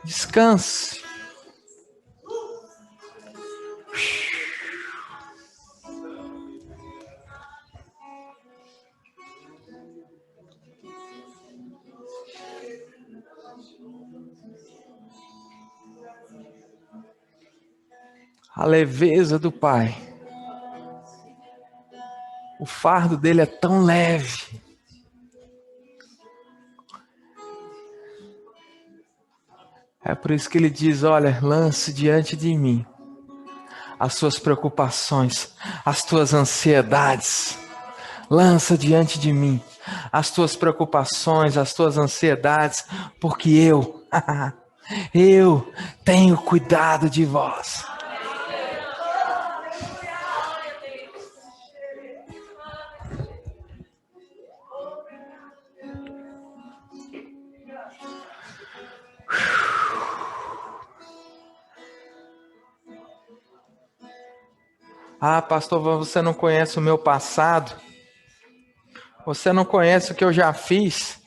Descanse. A leveza do Pai. O fardo dele é tão leve. É por isso que ele diz, olha, lance diante de mim as suas preocupações, as tuas ansiedades. Lança diante de mim as tuas preocupações, as tuas ansiedades, porque eu tenho cuidado de vós. Ah, pastor, você não conhece o meu passado? Você não conhece o que eu já fiz?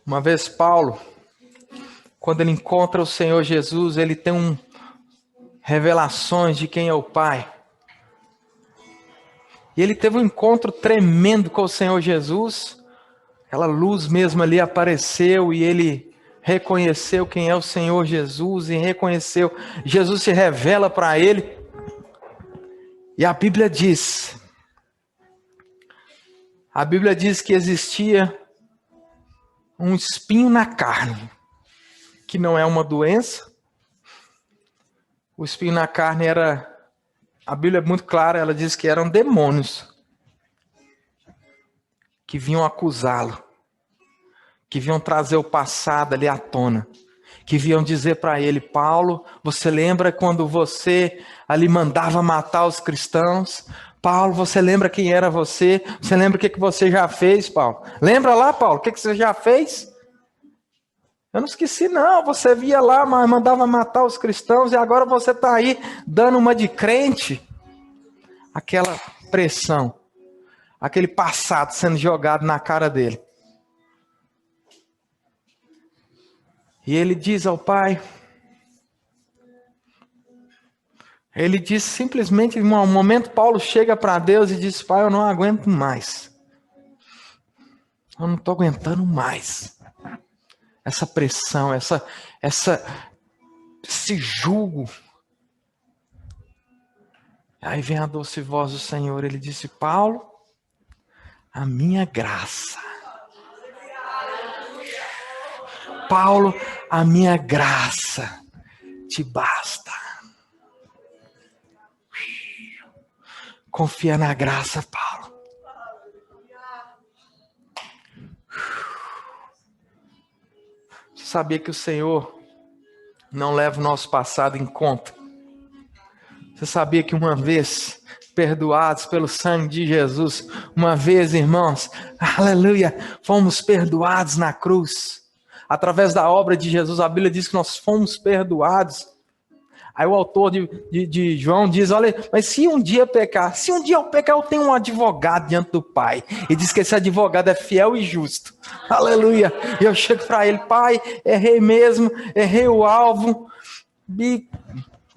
Uma vez Paulo, quando ele encontra o Senhor Jesus, ele tem revelações de quem é o Pai. E ele teve um encontro tremendo com o Senhor Jesus. Aquela luz mesmo ali apareceu e ele reconheceu quem é o Senhor Jesus e reconheceu. Jesus se revela para ele. E a Bíblia diz que existia um espinho na carne, que não é uma doença. O espinho na carne a Bíblia é muito clara, ela diz que eram demônios que vinham acusá-lo, que vinham trazer o passado ali à tona, que vinham dizer para ele, Paulo, você lembra quando você ali mandava matar os cristãos? Paulo, você lembra quem era você? Você lembra o que você já fez, Paulo? Lembra lá, Paulo, o que você já fez? Eu não esqueci não, você via lá, mas mandava matar os cristãos e agora você está aí dando uma de crente. Aquela pressão, aquele passado sendo jogado na cara dele. E ele diz ao Pai, ele diz simplesmente, em um momento Paulo chega para Deus e diz, Pai, eu não aguento mais. Eu não estou aguentando mais. Essa pressão, esse jugo. Aí vem a doce voz do Senhor, ele disse, Paulo, a minha graça. Paulo, a minha graça te basta. Confia na graça, Paulo. Você sabia que o Senhor não leva o nosso passado em conta? Você sabia que uma vez, perdoados pelo sangue de Jesus, uma vez, irmãos, aleluia, fomos perdoados na cruz. Através da obra de Jesus, a Bíblia diz que nós fomos perdoados. Aí o autor de João diz, olha, mas se um dia eu pecar, eu tenho um advogado diante do Pai. E diz que esse advogado é fiel e justo. Aleluia. E eu chego para ele, Pai, errei mesmo, errei o alvo, me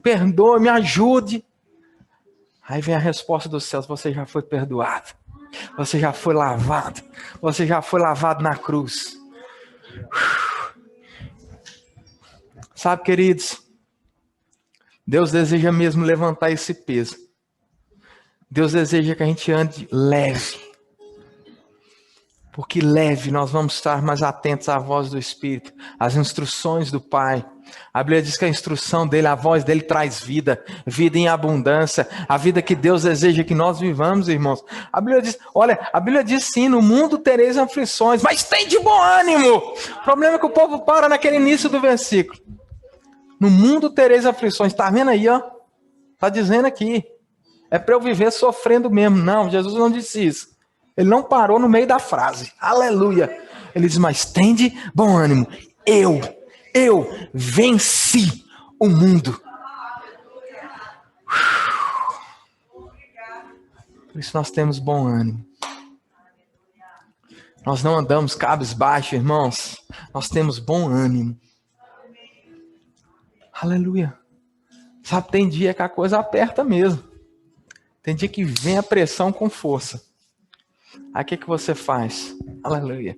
perdoe, me ajude. Aí vem a resposta dos céus, você já foi perdoado. Você já foi lavado. Você já foi lavado na cruz. Sabe, queridos, Deus deseja mesmo levantar esse peso. Deus deseja que a gente ande leve. Porque leve nós vamos estar mais atentos à voz do Espírito, às instruções do Pai. A Bíblia diz que a instrução dele, a voz dele traz vida, vida em abundância, a vida que Deus deseja que nós vivamos, irmãos. A Bíblia diz sim, no mundo tereis aflições, mas tem de bom ânimo. O problema é que o povo para naquele início do versículo. No mundo tereis aflições, está vendo aí, ó? Está dizendo aqui, é para eu viver sofrendo mesmo. Não, Jesus não disse isso. Ele não parou no meio da frase. Aleluia. Ele diz, mas tende bom ânimo. Eu venci o mundo. Por isso nós temos bom ânimo. Nós não andamos cabisbaixo, irmãos. Nós temos bom ânimo. Aleluia. Sabe, tem dia que a coisa aperta mesmo. Tem dia que vem a pressão com força. Aí o que você faz? Aleluia.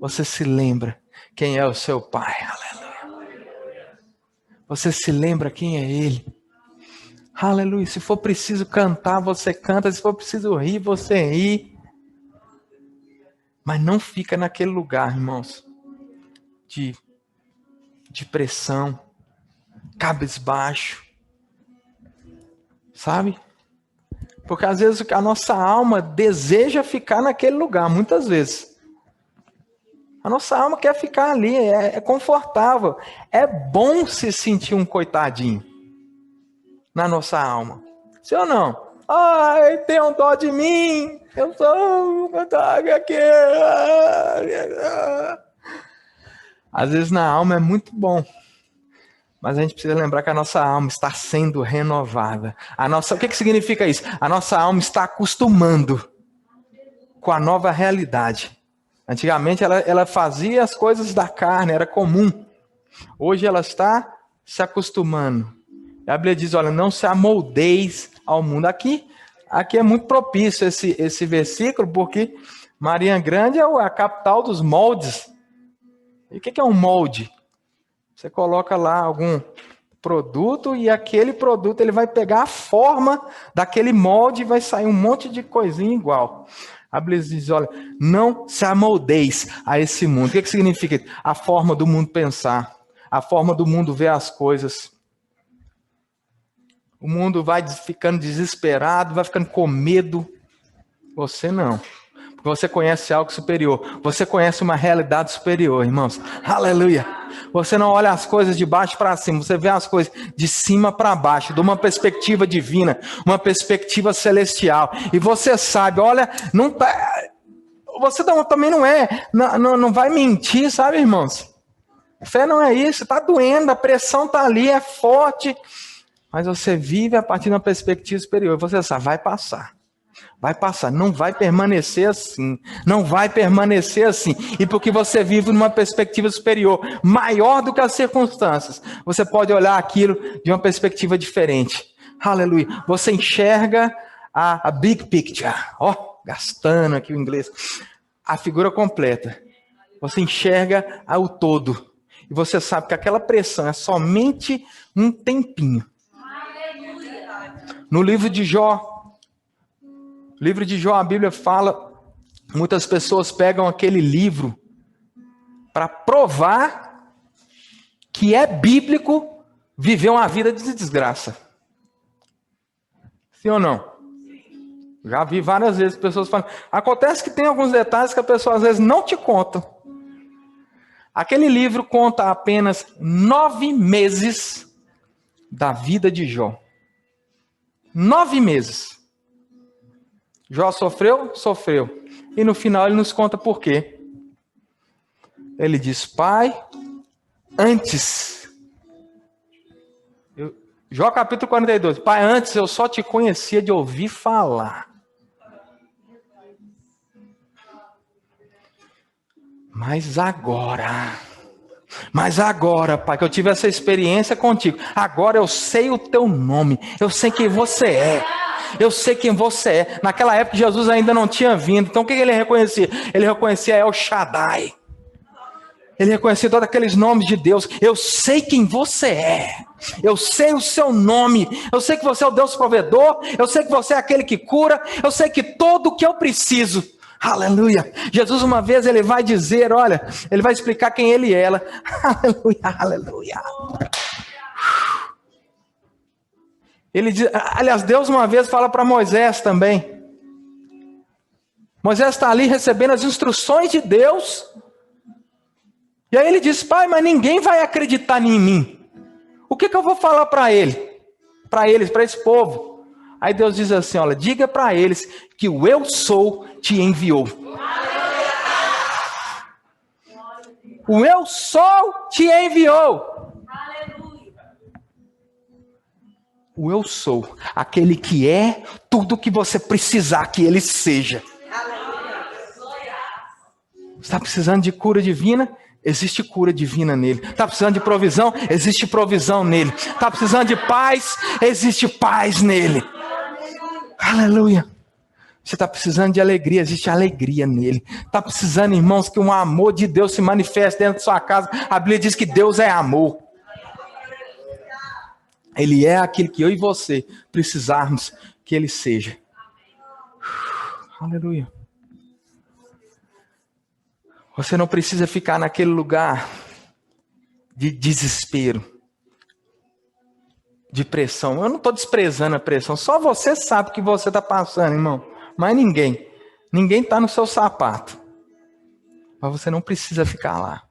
Você se lembra quem é o seu Pai. Aleluia. Você se lembra quem é Ele. Aleluia. Se for preciso cantar, você canta. Se for preciso rir, você ri. Mas não fica naquele lugar, irmãos, de pressão, cabisbaixo. Sabe? Porque às vezes a nossa alma deseja ficar naquele lugar, muitas vezes. A nossa alma quer ficar ali, é confortável. É bom se sentir um coitadinho na nossa alma. Sim ou não? Ai, tenham dó de mim. Eu sou um coitado aqui. Às vezes na alma é muito bom. Mas a gente precisa lembrar que a nossa alma está sendo renovada. O que significa isso? A nossa alma está acostumando com a nova realidade. Antigamente ela fazia as coisas da carne, era comum. Hoje ela está se acostumando. A Bíblia diz, olha, não se amoldeis ao mundo. Aqui é muito propício esse versículo, porque Maria Grande é a capital dos moldes. E o que é um molde? Você coloca lá algum produto e aquele produto ele vai pegar a forma daquele molde e vai sair um monte de coisinha igual. A Bíblia diz, olha, não se amoldeis a esse mundo. O que significa? A forma do mundo pensar, a forma do mundo ver as coisas. O mundo vai ficando desesperado, vai ficando com medo. Você não. Porque você conhece algo superior. Você conhece uma realidade superior, irmãos. Aleluia. Você não olha as coisas de baixo para cima. Você vê as coisas de cima para baixo. De uma perspectiva divina. Uma perspectiva celestial. E você sabe, olha, não tá, você também não vai mentir, sabe, irmãos? Fé não é isso. Está doendo, a pressão está ali, é forte. Mas você vive a partir de uma perspectiva superior. Você sabe, vai passar. Vai passar, não vai permanecer assim. Não vai permanecer assim. E porque você vive numa perspectiva superior, maior do que as circunstâncias, você pode olhar aquilo de uma perspectiva diferente. Aleluia. Você enxerga a big picture. Gastando aqui o inglês. A figura completa. Você enxerga o todo. E você sabe que aquela pressão é somente um tempinho. No livro de Jó, a Bíblia fala, muitas pessoas pegam aquele livro para provar que é bíblico viver uma vida de desgraça. Sim ou não? Já vi várias vezes pessoas falando. Acontece que tem alguns detalhes que a pessoa às vezes não te conta. Aquele livro conta apenas 9 meses da vida de Jó. 9 meses. Jó sofreu? Sofreu. E no final ele nos conta por quê. Ele diz, Pai, antes... Jó capítulo 42. Pai, antes eu só te conhecia de ouvir falar. Mas agora, Pai, que eu tive essa experiência contigo. Agora eu sei o teu nome. Eu sei quem você é. Eu sei quem você é. Naquela época Jesus ainda não tinha vindo. Então o que ele reconhecia? Ele reconhecia El Shaddai. Ele reconhecia todos aqueles nomes de Deus. Eu sei quem você é. Eu sei o seu nome. Eu sei que você é o Deus provedor. Eu sei que você é aquele que cura. Eu sei que tudo o que eu preciso. Aleluia. Jesus uma vez ele vai dizer, olha, ele vai explicar quem ele é. Aleluia, aleluia. Ele diz, aliás, Deus uma vez fala para Moisés também. Moisés está ali recebendo as instruções de Deus. E aí ele diz, Pai, mas ninguém vai acreditar em mim. O que eu vou falar para ele? Para eles, para esse povo? Aí Deus diz assim, olha, diga para eles que o eu sou te enviou. O eu sou te enviou. O eu sou, aquele que é tudo que você precisar que ele seja. Está precisando de cura divina? Existe cura divina nele. Está precisando de provisão? Existe provisão nele. Está precisando de paz? Existe paz nele. Aleluia. Você está precisando de alegria? Existe alegria nele. Está precisando, irmãos, que um amor de Deus se manifeste dentro da sua casa? A Bíblia diz que Deus é amor. Ele é aquilo que eu e você precisarmos que ele seja. Aleluia. Você não precisa ficar naquele lugar de desespero, de pressão. Eu não estou desprezando a pressão. Só você sabe o que você está passando, irmão. Mas ninguém. Ninguém está no seu sapato. Mas você não precisa ficar lá.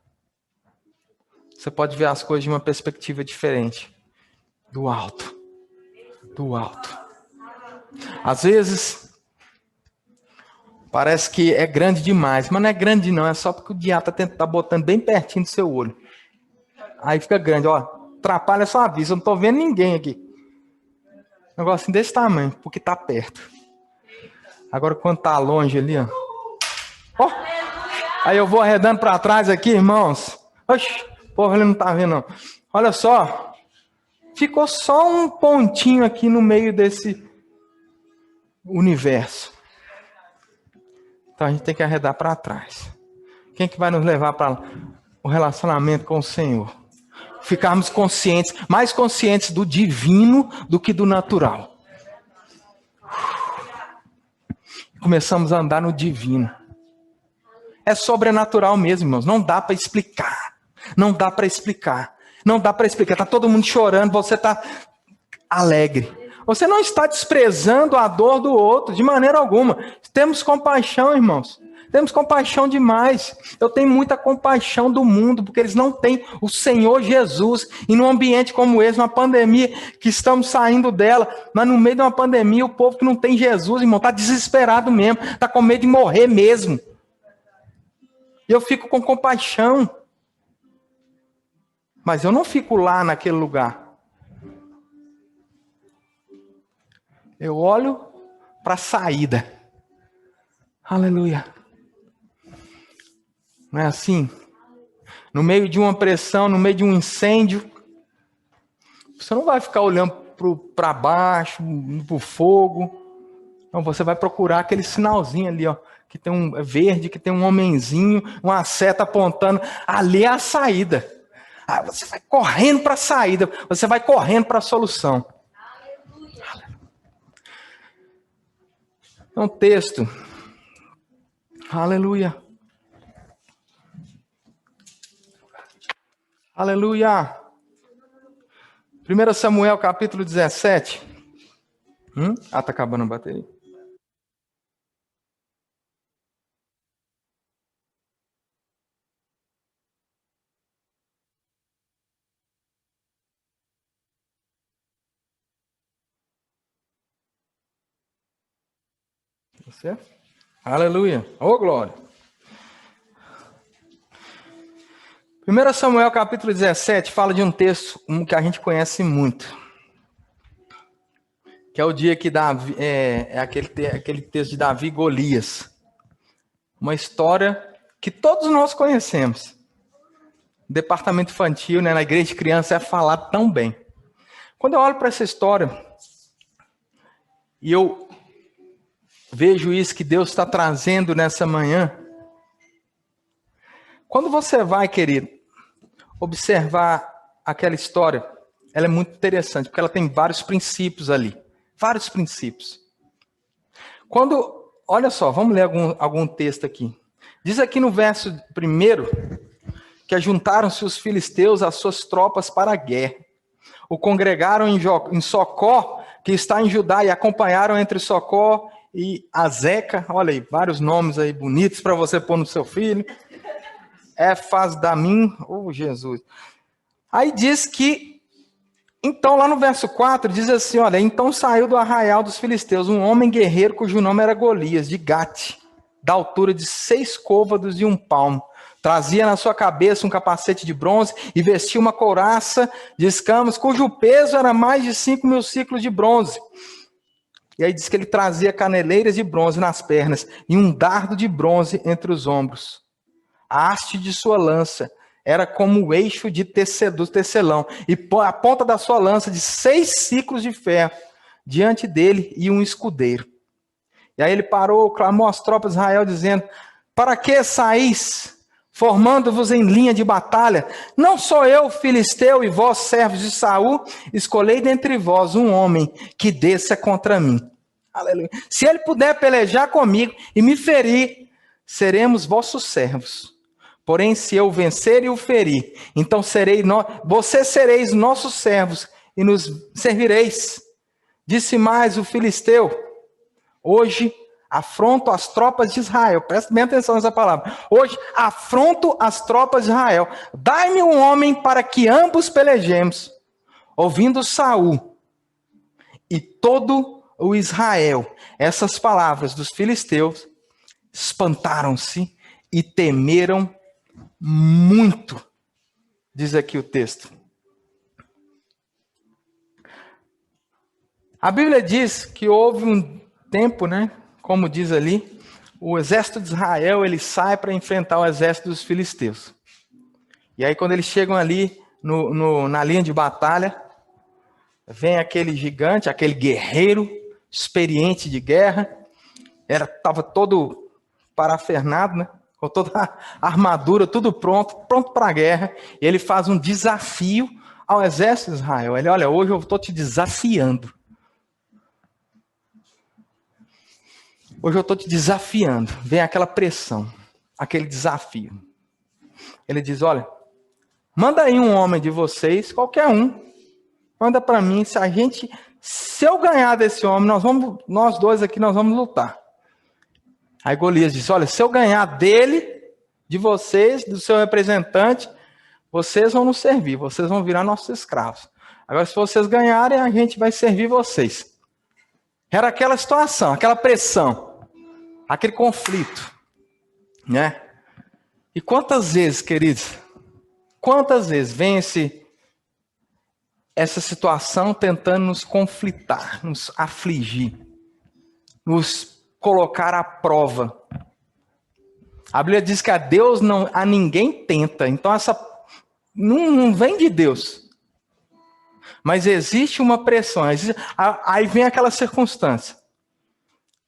Você pode ver as coisas de uma perspectiva diferente. Do alto. Do alto. Às vezes, parece que é grande demais. Mas não é grande não. É só porque o diabo está botando bem pertinho do seu olho. Aí fica grande. Ó, atrapalha a sua vista. Eu não estou vendo ninguém aqui. Um negocinho desse tamanho. Porque está perto. Agora quando está longe ali, ó. Oh, aí eu vou arredando para trás aqui, irmãos. Oxi, porra, ele não está vendo não. Olha só. Ficou só um pontinho aqui no meio desse universo. Então a gente tem que arredar para trás. Quem que vai nos levar para o relacionamento com o Senhor? Ficarmos conscientes, mais conscientes do divino do que do natural. Começamos a andar no divino. É sobrenatural mesmo, irmãos. Não dá para explicar. Não dá para explicar. Não dá para explicar. Está todo mundo chorando, você está alegre. Você não está desprezando a dor do outro, de maneira alguma. Temos compaixão, irmãos. Temos compaixão demais. Eu tenho muita compaixão do mundo, porque eles não têm o Senhor Jesus. E num ambiente como esse, uma pandemia que estamos saindo dela, mas no meio de uma pandemia, o povo que não tem Jesus, irmão, está desesperado mesmo. Está com medo de morrer mesmo. E eu fico com compaixão. Mas eu não fico lá naquele lugar. Eu olho para a saída. Aleluia. Não é assim? No meio de uma pressão, no meio de um incêndio, você não vai ficar olhando para baixo, para o fogo. Não, você vai procurar aquele sinalzinho ali, ó, que tem um verde, que tem um homenzinho, uma seta apontando. Ali é a saída. Aí você vai correndo para a saída, você vai correndo para a solução. É um texto. Aleluia. Aleluia. 1 Samuel capítulo 17. Tá acabando a bateria. Você? Aleluia. Ô, glória. 1 Samuel capítulo 17 fala de um texto que a gente conhece muito. Que é o dia que Davi, aquele texto de Davi e Golias. Uma história que todos nós conhecemos. O departamento infantil, né, na igreja de criança é falado tão bem. Quando eu olho para essa história e eu vejo isso que Deus está trazendo nessa manhã. Quando você vai, querido, observar aquela história, ela é muito interessante, porque ela tem vários princípios ali. Vários princípios. Olha só, vamos ler algum texto aqui. Diz aqui no verso 1 que ajuntaram-se os filisteus às suas tropas para a guerra. O congregaram em Socó, que está em Judá, e acompanharam entre Socó e Azeca, olha aí, vários nomes aí bonitos para você pôr no seu filho. Efaz-damim, oh Jesus. Aí diz que, então lá no verso 4, diz assim, olha, então saiu do arraial dos filisteus um homem guerreiro cujo nome era Golias, de Gate, da altura de 6 côvados e 1 palmo. Trazia na sua cabeça um capacete de bronze e vestia uma couraça de escamas, cujo peso era mais de 5.000 ciclos de bronze. E aí diz que ele trazia caneleiras de bronze nas pernas e um dardo de bronze entre os ombros. A haste de sua lança era como o eixo do tecelão, e a ponta da sua lança de 6 ciclos de ferro. Diante dele ia um escudeiro. E aí ele parou, clamou às tropas de Israel, dizendo: para que saís, formando-vos em linha de batalha? Não sou eu, filisteu, e vós, servos de Saul, escolhei dentre vós um homem que desça contra mim. Aleluia. Se ele puder pelejar comigo e me ferir, seremos vossos servos. Porém, se eu vencer e o ferir, então vocês sereis nossos servos e nos servireis. Disse mais o filisteu: hoje afronto as tropas de Israel. Presta bem atenção nessa palavra. Hoje afronto as tropas de Israel. Dai-me um homem para que ambos pelejemos. Ouvindo Saul e todo o Israel essas palavras dos filisteus, espantaram-se e temeram muito. Diz aqui o texto. A Bíblia diz que houve um tempo, né? Como diz ali, o exército de Israel, ele sai para enfrentar o exército dos filisteus. E aí quando eles chegam ali na linha de batalha, vem aquele gigante, aquele guerreiro experiente de guerra, estava todo parafernado, né? Com toda a armadura, tudo pronto para a guerra. E ele faz um desafio ao exército de Israel. Ele: olha, hoje eu estou te desafiando. Hoje eu estou te desafiando. Vem aquela pressão, aquele desafio. Ele diz: olha, manda aí um homem de vocês, qualquer um, manda para mim. Se eu ganhar desse homem, nós dois aqui, nós vamos lutar. Aí Golias disse: olha, se eu ganhar dele, de vocês, do seu representante, vocês vão nos servir, vocês vão virar nossos escravos. Agora, se vocês ganharem, a gente vai servir vocês. Era aquela situação, aquela pressão, aquele conflito, né? E quantas vezes, queridos, vem essa situação tentando nos conflitar, nos afligir, nos colocar à prova. A Bíblia diz que a ninguém tenta, então essa não vem de Deus. Mas existe uma pressão, aí vem aquela circunstância,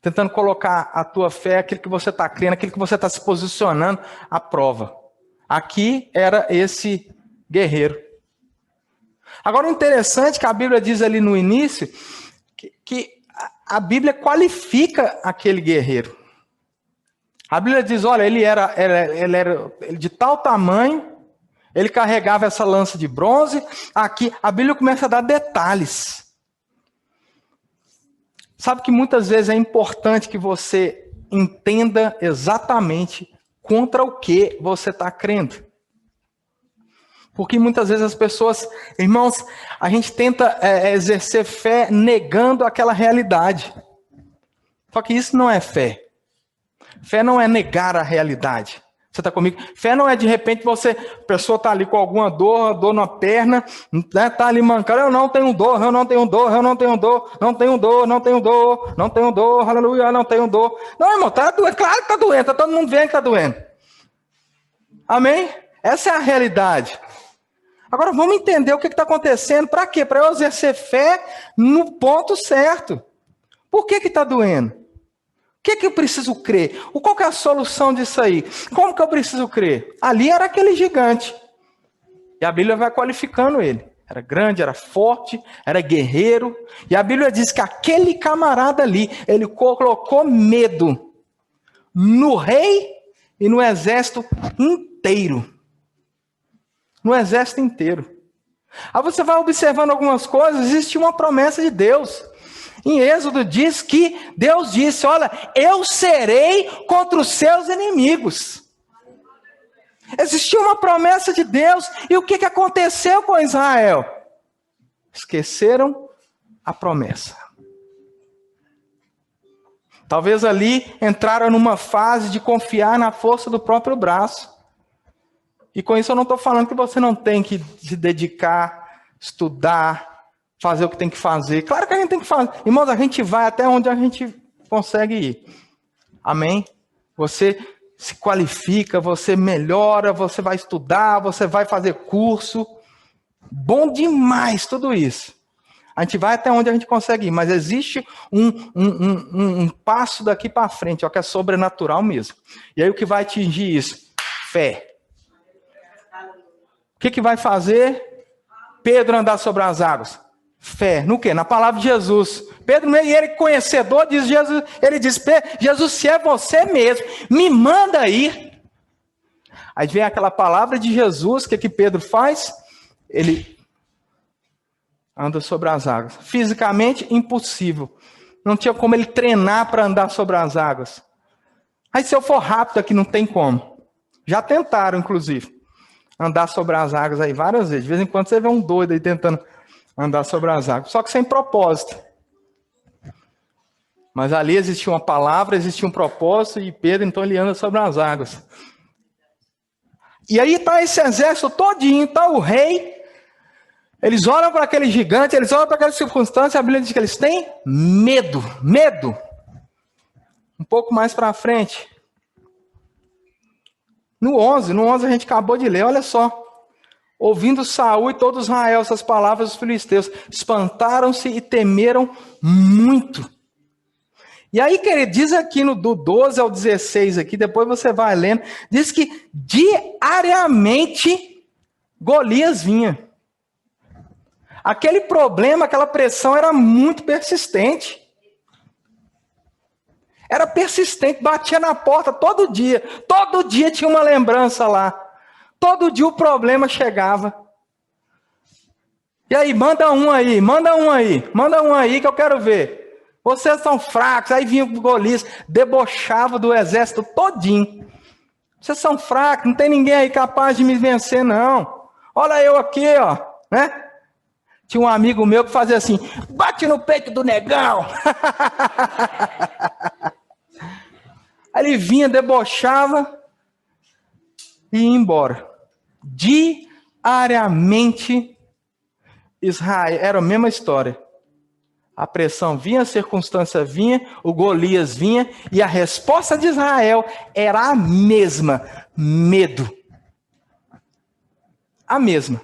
tentando colocar a tua fé, aquilo que você está crendo, aquilo que você está se posicionando à prova. Aqui era esse guerreiro. Agora o interessante é que a Bíblia diz ali no início, que a Bíblia qualifica aquele guerreiro. A Bíblia diz: olha, ele era de tal tamanho, ele carregava essa lança de bronze. Aqui, a Bíblia começa a dar detalhes. Sabe que muitas vezes é importante que você entenda exatamente contra o que você está crendo. Porque muitas vezes as pessoas, irmãos, a gente tenta exercer fé negando aquela realidade. Só que isso não é fé. Fé não é negar a realidade. Você está comigo? Fé não é de repente a pessoa está ali com alguma dor na perna, né, está ali mancando: eu não tenho dor, eu não tenho dor, eu não tenho dor, não tenho dor, não tenho dor, não tenho dor, aleluia, não tenho dor. Não, irmão, está doendo, claro que está doendo, tá todo mundo vendo que está doendo. Amém? Essa é a realidade. Agora vamos entender o que está acontecendo. Para quê? Para eu exercer fé no ponto certo. Por que está doendo? O que eu preciso crer? Qual que é a solução disso aí? Como que eu preciso crer? Ali era aquele gigante. E a Bíblia vai qualificando ele. Era grande, era forte, era guerreiro. E a Bíblia diz que aquele camarada ali, ele colocou medo no rei e no exército inteiro. No exército inteiro. Aí você vai observando algumas coisas, existe uma promessa de Deus. Em Êxodo diz que Deus disse: olha, eu serei contra os seus inimigos. Existia uma promessa de Deus. E o que aconteceu com Israel? Esqueceram a promessa. Talvez ali entraram numa fase de confiar na força do próprio braço. E com isso eu não estou falando que você não tem que se dedicar, estudar, fazer o que tem que fazer. Claro que a gente tem que fazer. Irmãos, a gente vai até onde a gente consegue ir. Amém? Você se qualifica, você melhora, você vai estudar, você vai fazer curso. Bom demais tudo isso. A gente vai até onde a gente consegue ir, mas existe um passo daqui para frente, ó, que é sobrenatural mesmo. E aí o que vai atingir isso? Fé. O que vai fazer Pedro andar sobre as águas? Fé. No quê? Na palavra de Jesus. Pedro, ele conhecedor, diz Jesus, ele diz, Jesus, se é você mesmo, me manda ir. Aí vem aquela palavra de Jesus, o que Pedro faz? Ele anda sobre as águas. Fisicamente, impossível. Não tinha como ele treinar para andar sobre as águas. Aí se eu for rápido aqui, não tem como. Já tentaram, inclusive, andar sobre as águas aí várias vezes. De vez em quando você vê um doido aí tentando andar sobre as águas. Só que sem propósito. Mas ali existia uma palavra, existia um propósito, e Pedro, então, ele anda sobre as águas. E aí está esse exército todinho, está o rei. Eles olham para aquele gigante, eles olham para aquela circunstância, a Bíblia diz que eles têm medo. Medo. Um pouco mais para frente. No 11 a gente acabou de ler, olha só. Ouvindo Saul e todo Israel essas palavras dos filisteus, espantaram-se e temeram muito. E aí, querido, diz aqui do 12 ao 16, aqui, depois você vai lendo, diz que diariamente Golias vinha. Aquele problema, aquela pressão era muito persistente. Era persistente, batia na porta todo dia tinha uma lembrança lá. Todo dia o problema chegava. E aí, manda um aí que eu quero ver. Vocês são fracos. Aí vinha o Golias, debochava do exército todinho. Vocês são fracos, não tem ninguém aí capaz de me vencer, não. Olha eu aqui, ó, né? Tinha um amigo meu que fazia assim, bate no peito do negão. Aí ele vinha, debochava e ia embora. Diariamente, Israel, era a mesma história. A pressão vinha, a circunstância vinha, o Golias vinha, e a resposta de Israel era a mesma: medo. A mesma.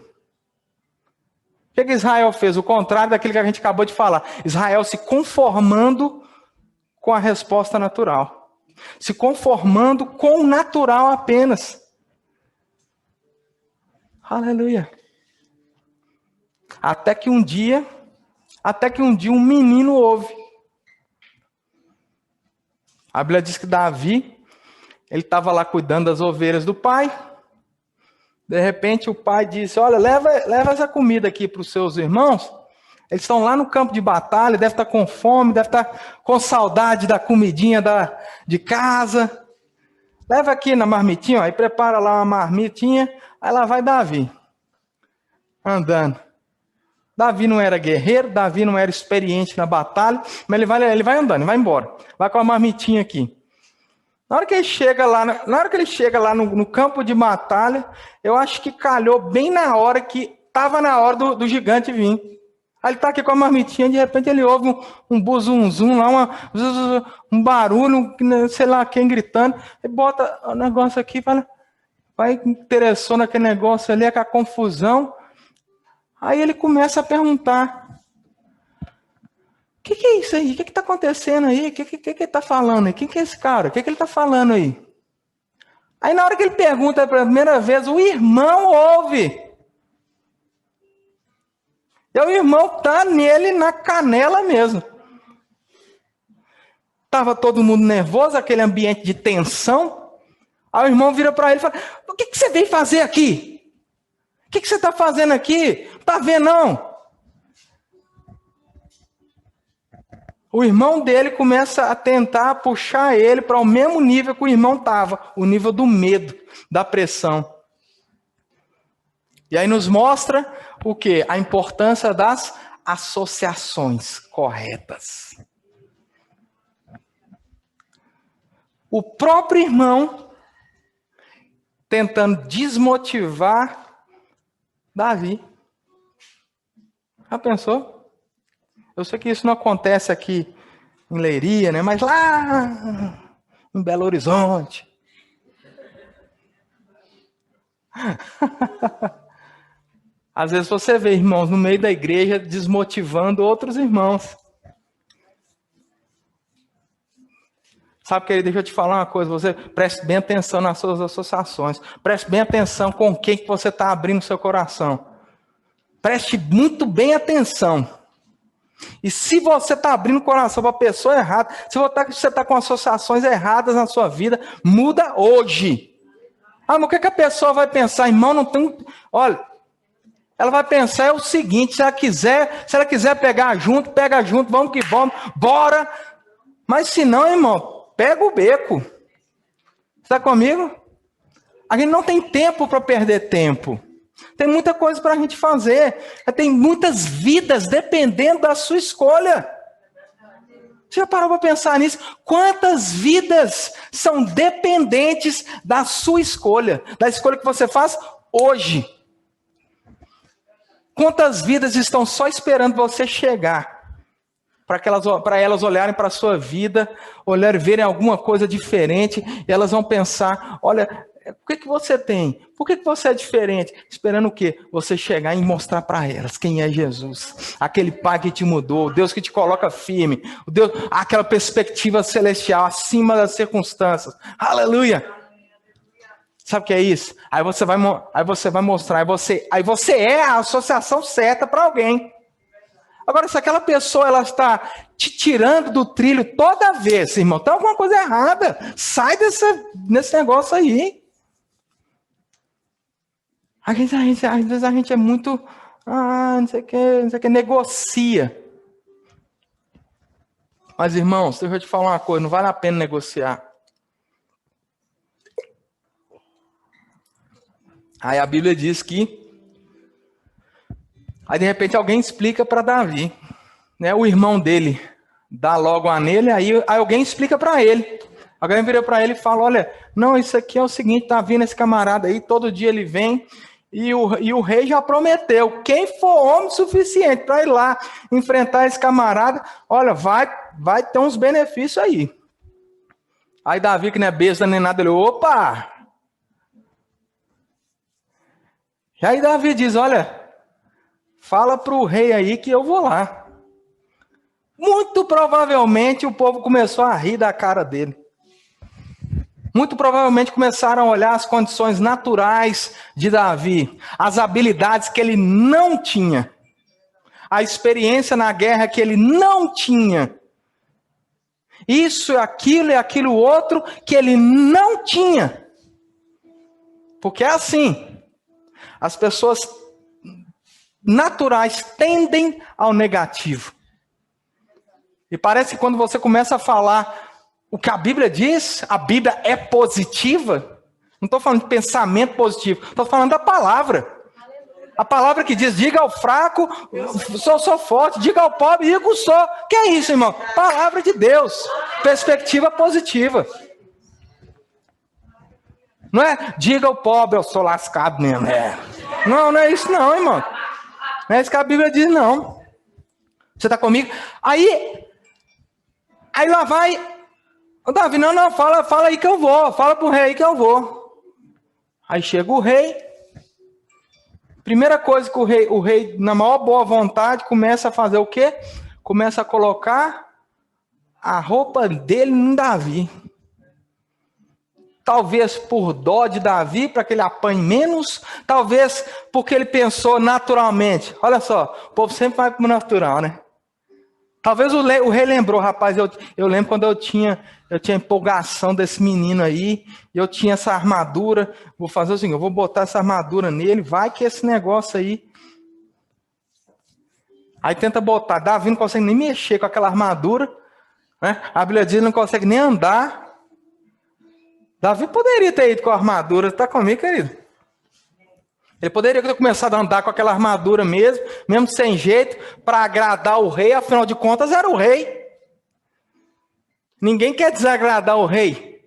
O que Israel fez? O contrário daquilo que a gente acabou de falar. Israel se conformando com a resposta natural. Se conformando com o natural apenas. Aleluia. Até que um dia um menino ouve. A Bíblia diz que Davi, ele estava lá cuidando das ovelhas do pai. De repente o pai disse, olha, leva essa comida aqui para os seus irmãos. Eles estão lá no campo de batalha, deve estar com fome, deve estar com saudade da comidinha de casa. Leva aqui na marmitinha, ó, aí prepara lá uma marmitinha, aí lá vai Davi, andando. Davi não era guerreiro, Davi não era experiente na batalha, mas ele vai andando, ele vai embora. Vai com a marmitinha aqui. Na hora que ele chega lá no campo de batalha, eu acho que calhou bem na hora que estava na hora do gigante vir. Aí ele está aqui com a marmitinha, de repente ele ouve um buzum lá, um barulho, sei lá quem gritando, ele bota o negócio aqui, vai interessou naquele negócio ali, com a confusão. Aí ele começa a perguntar, o que é isso aí? O que está acontecendo aí? O que ele está falando aí? Quem que é esse cara? O que ele está falando aí? Aí na hora que ele pergunta pela primeira vez, o irmão ouve. E o irmão está nele na canela mesmo. Estava todo mundo nervoso, aquele ambiente de tensão. Aí o irmão vira para ele e fala, o que você veio fazer aqui? O que você está fazendo aqui? Não está vendo não? O irmão dele começa a tentar puxar ele para o mesmo nível que o irmão estava, o nível do medo, da pressão. E aí nos mostra o quê? A importância das associações corretas. O próprio irmão tentando desmotivar Davi. Já pensou? Eu sei que isso não acontece aqui em Leiria, né? Mas lá em Belo Horizonte, Às vezes você vê irmãos no meio da igreja desmotivando outros irmãos. Sabe, querido, deixa eu te falar uma coisa. Você preste bem atenção nas suas associações. Preste bem atenção com quem que você está abrindo seu coração. Preste muito bem atenção. E se você está abrindo o coração para a pessoa errada, se você está com associações erradas na sua vida, muda hoje. Ah, mas o que a pessoa vai pensar? Irmão, não tem... Olha, ela vai pensar é o seguinte, se ela quiser pegar junto, pega junto, vamos que vamos, bora. Mas se não, irmão, pega o beco. Está comigo? A gente não tem tempo para perder tempo. Tem muita coisa para a gente fazer. Tem muitas vidas dependendo da sua escolha. Você já parou para pensar nisso? Quantas vidas são dependentes da sua escolha? Da escolha que você faz hoje. Quantas vidas estão só esperando você chegar? Para elas olharem para a sua vida, verem alguma coisa diferente. E elas vão pensar, olha... Por que você tem? Por que você é diferente? Esperando o quê? Você chegar e mostrar para elas quem é Jesus. Aquele Pai que te mudou, o Deus que te coloca firme, o Deus, aquela perspectiva celestial acima das circunstâncias. Aleluia! Sabe o que é isso? Aí você vai mostrar, aí você é a associação certa para alguém. Agora, se aquela pessoa ela está te tirando do trilho toda vez, irmão, tem alguma coisa errada. Sai desse negócio aí. Às vezes a gente é muito, não sei o que, negocia. Mas, irmãos, deixa eu te falar uma coisa, não vale a pena negociar. Aí a Bíblia diz que, aí de repente alguém explica para Davi, né? O irmão dele dá logo a nele, aí alguém explica para ele. Alguém vira para ele e fala, olha, não, isso aqui é o seguinte, tá vindo esse camarada aí, todo dia ele vem... E o rei já prometeu, quem for homem suficiente para ir lá enfrentar esse camarada, olha, vai ter uns benefícios aí. Aí Davi, que não é besta nem nada, ele, opa! E aí Davi diz, olha, fala para o rei aí que eu vou lá. Muito provavelmente o povo começou a rir da cara dele. Muito provavelmente começaram a olhar as condições naturais de Davi, as habilidades que ele não tinha, a experiência na guerra que ele não tinha. Isso, aquilo e aquilo outro que ele não tinha. Porque é assim, as pessoas naturais tendem ao negativo. E parece que quando você começa a falar o que a Bíblia diz, a Bíblia é positiva. Não estou falando de pensamento positivo, estou falando da palavra. A palavra que diz, diga ao fraco, sou forte, diga ao pobre, rico sou. Que é isso, irmão? Palavra de Deus, perspectiva positiva. Não é, diga ao pobre, eu sou lascado mesmo. Não é isso não, irmão. Não é isso que a Bíblia diz, não. Você está comigo? Aí lá vai... Davi, não, fala aí que eu vou. Fala pro rei que eu vou. Aí chega o rei. Primeira coisa que o rei, na maior boa vontade, começa a fazer o quê? Começa a colocar a roupa dele em Davi. Talvez por dó de Davi, para que ele apanhe menos. Talvez porque ele pensou naturalmente. Olha só, o povo sempre vai pro natural, né? Talvez o rei lembrou, rapaz, eu lembro quando eu tinha empolgação desse menino aí, eu tinha essa armadura, vou fazer o seguinte, eu vou botar essa armadura nele, vai que esse negócio aí... Aí tenta botar, Davi não consegue nem mexer com aquela armadura, né? A Bíblia diz que não consegue nem andar. Davi poderia ter ido com a armadura, está comigo, querido? Ele poderia ter começado a andar com aquela armadura mesmo sem jeito, para agradar o rei, afinal de contas era o rei. Ninguém quer desagradar o rei.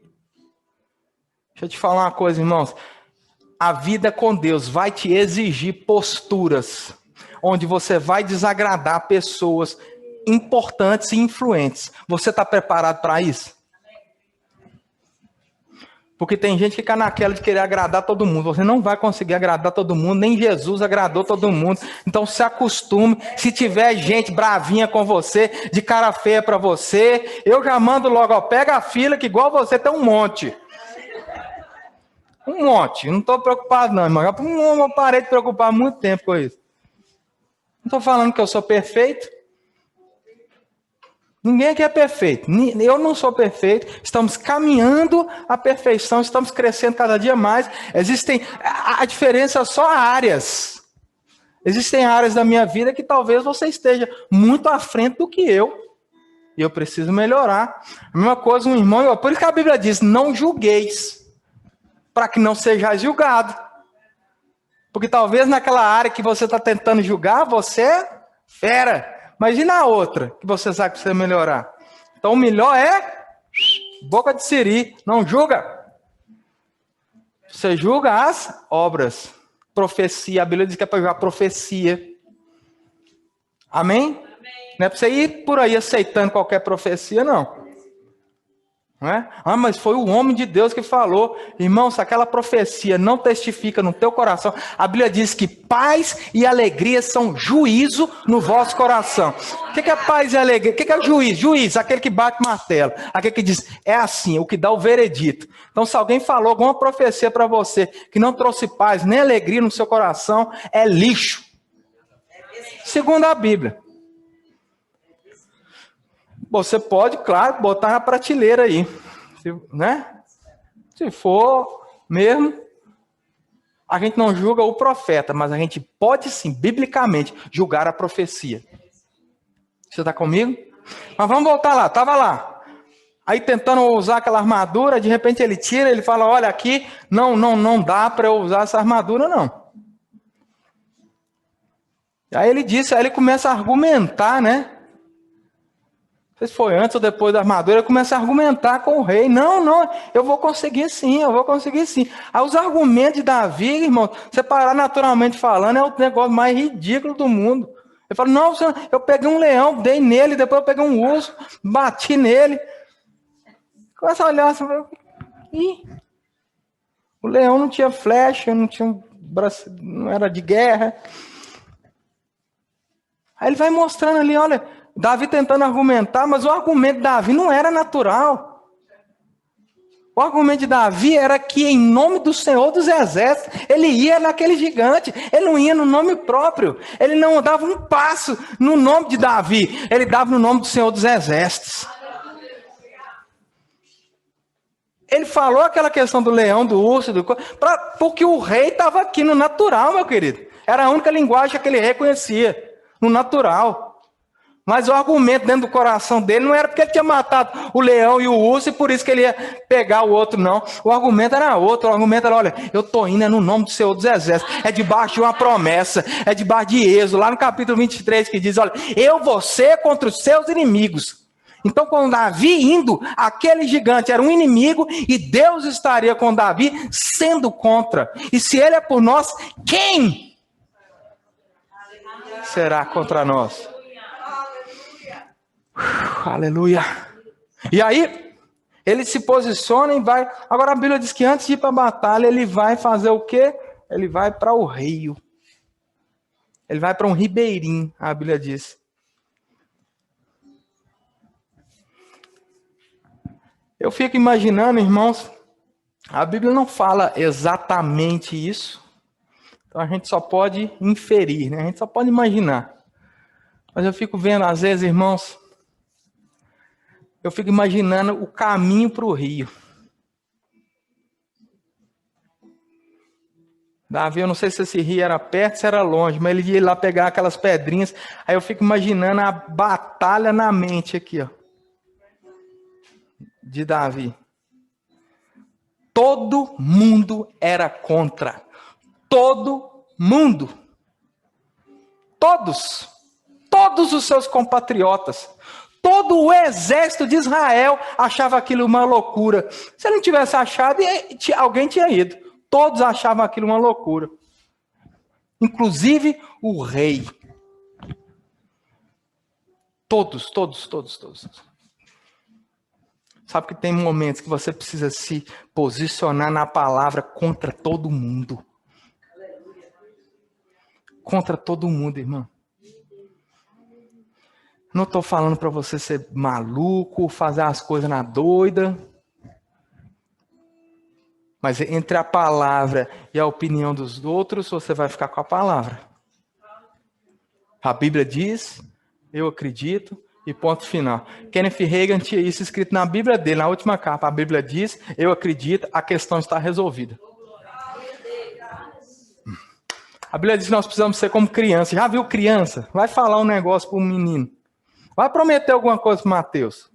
Deixa eu te falar uma coisa, irmãos. A vida com Deus vai te exigir posturas, onde você vai desagradar pessoas importantes e influentes. Você está preparado para isso? Porque tem gente que fica naquela de querer agradar todo mundo. Você não vai conseguir agradar todo mundo, nem Jesus agradou todo mundo. Então se acostume. Se tiver gente bravinha com você, de cara feia para você, eu já mando logo, ó, pega a fila que igual você tem um monte. Um monte. Não estou preocupado não, irmão. Eu parei de preocupar há muito tempo com isso. Não estou falando que eu sou perfeito. Ninguém aqui é perfeito. Eu não sou perfeito. Estamos caminhando à perfeição. Estamos crescendo cada dia mais. Existem... A diferença é só áreas. Existem áreas da minha vida que talvez você esteja muito à frente do que eu. E eu preciso melhorar. A mesma coisa um irmão... Por isso que a Bíblia diz, não julgueis, para que não sejais julgado. Porque talvez naquela área que você está tentando julgar, você é fera. Mas e na outra, que você sabe que precisa melhorar? Então o melhor é boca de siri, não julga. Você julga as obras. Profecia, a Bíblia diz que é para julgar profecia. Amém? Não é para você ir por aí aceitando qualquer profecia, não. Não é? Ah, mas foi o homem de Deus que falou. Irmão, se aquela profecia não testifica no teu coração, a Bíblia diz que paz e alegria são juízo no vosso coração. O que é paz e alegria? O que é juízo? Juiz, aquele que bate martelo, aquele que diz, é assim, o que dá o veredito. Então, se alguém falou alguma profecia para você que não trouxe paz nem alegria no seu coração, é lixo. Segundo a Bíblia. Você pode, claro, botar na prateleira aí, né? Se for mesmo, a gente não julga o profeta, mas a gente pode sim, biblicamente, julgar a profecia. Você está comigo? Mas vamos voltar lá, estava lá. Aí tentando usar aquela armadura, de repente ele tira, ele fala, olha aqui, não dá para eu usar essa armadura não. Aí ele disse, aí ele começa a argumentar, né? Não sei se foi antes ou depois da armadura, ele começa a argumentar com o rei. Não, eu vou conseguir sim, eu vou conseguir sim. Aí os argumentos de Davi, irmão, você parar naturalmente falando, é o negócio mais ridículo do mundo. Ele fala, não, eu peguei um leão, dei nele, depois eu peguei um urso, bati nele. Começa a olhar assim, ih, o leão não tinha flecha, não tinha braço, não era de guerra. Aí ele vai mostrando ali, olha, Davi tentando argumentar, mas o argumento de Davi não era natural. O argumento de Davi era que em nome do Senhor dos Exércitos, ele ia naquele gigante, ele não ia no nome próprio, ele não dava um passo no nome de Davi, ele dava no nome do Senhor dos Exércitos. Ele falou aquela questão do leão, do urso, porque o rei estava aqui no natural, meu querido. Era a única linguagem que aquele rei conhecia, no natural. Mas o argumento dentro do coração dele não era porque ele tinha matado o leão e o urso e por isso que ele ia pegar o outro, não. O argumento era outro. O argumento era, olha, eu estou indo no nome do Senhor dos Exércitos. É debaixo de uma promessa. É debaixo de Êxodo, lá no capítulo 23, que diz, olha, eu vou ser contra os seus inimigos. Então, com Davi indo, aquele gigante era um inimigo e Deus estaria com Davi sendo contra. E se ele é por nós, quem será contra nós? Aleluia. E aí, ele se posiciona e vai. Agora a Bíblia diz que antes de ir para a batalha, ele vai fazer o quê? Ele vai para o rio. Ele vai para um ribeirinho, a Bíblia diz. Eu fico imaginando, irmãos, a Bíblia não fala exatamente isso. Então a gente só pode inferir, né? A gente só pode imaginar. Mas eu fico vendo, às vezes, irmãos, eu fico imaginando o caminho para o rio. Davi, eu não sei se esse rio era perto, se era longe, mas ele ia lá pegar aquelas pedrinhas. Aí eu fico imaginando a batalha na mente aqui, ó, de Davi. Todo mundo era contra. Todo mundo. Todos os seus compatriotas. Todo o exército de Israel achava aquilo uma loucura. Se ele não tivesse achado, alguém tinha ido. Todos achavam aquilo uma loucura. Inclusive o rei. Todos. Sabe que tem momentos que você precisa se posicionar na palavra contra todo mundo. Contra todo mundo, irmão. Não estou falando para você ser maluco, fazer as coisas na doida. Mas entre a palavra e a opinião dos outros, você vai ficar com a palavra. A Bíblia diz, eu acredito, e ponto final. Kenneth Reagan tinha isso escrito na Bíblia dele, na última capa. A Bíblia diz, eu acredito, a questão está resolvida. A Bíblia diz que nós precisamos ser como criança. Já viu criança? Vai falar um negócio para um menino. Vai prometer alguma coisa para Mateus.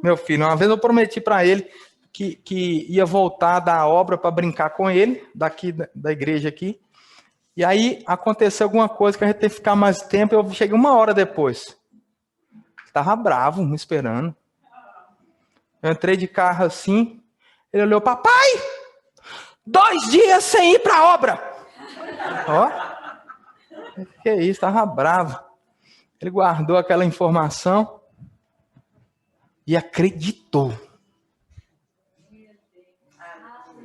Meu filho, uma vez eu prometi para ele que ia voltar da obra para brincar com ele, daqui da igreja aqui. E aí aconteceu alguma coisa que a gente teve que ficar mais tempo, eu cheguei 1 hora depois. Estava bravo, me esperando. Eu entrei de carro assim, ele olhou, papai, 2 dias sem ir para a obra. Ó, que isso, estava bravo. Ele guardou aquela informação e acreditou.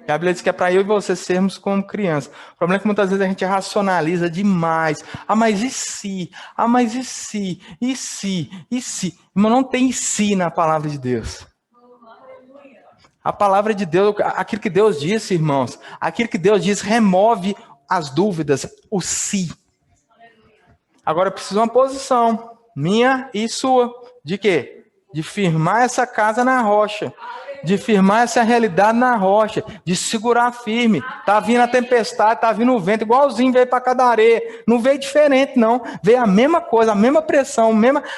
E a Bíblia diz que é para eu e você sermos como crianças. O problema é que muitas vezes a gente racionaliza demais. Ah, mas e se? Ah, mas e se? E se? E se? Mas não tem e se na palavra de Deus. A palavra de Deus, aquilo que Deus disse, irmãos, aquilo que Deus diz remove as dúvidas, o se. Agora eu preciso de uma posição, minha e sua. De quê? De firmar essa casa na rocha. De firmar essa realidade na rocha. De segurar firme. Tá vindo a tempestade, tá vindo o vento, igualzinho veio para cada areia. Não veio diferente, não. Veio a mesma coisa, a mesma pressão,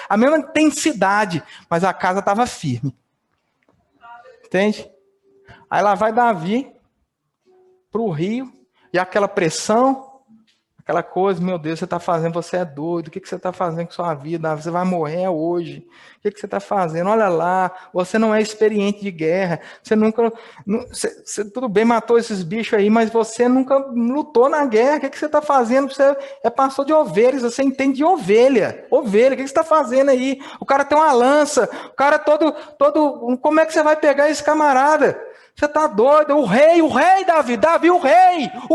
a mesma intensidade. Mas a casa estava firme. Entende? Aí lá vai Davi para o rio. E aquela pressão... Aquela coisa, meu Deus, você está fazendo, você é doido. O que você está fazendo com sua vida? Você vai morrer hoje. O que você está fazendo? Olha lá, você não é experiente de guerra. Você nunca... Você, tudo bem, matou esses bichos aí, mas você nunca lutou na guerra. O que você está fazendo? Você é pastor de ovelhas, você entende de ovelha. Ovelha, o que você está fazendo aí? O cara tem uma lança, o cara todo... Como é que você vai pegar esse camarada? Você está doido? O rei, Davi, o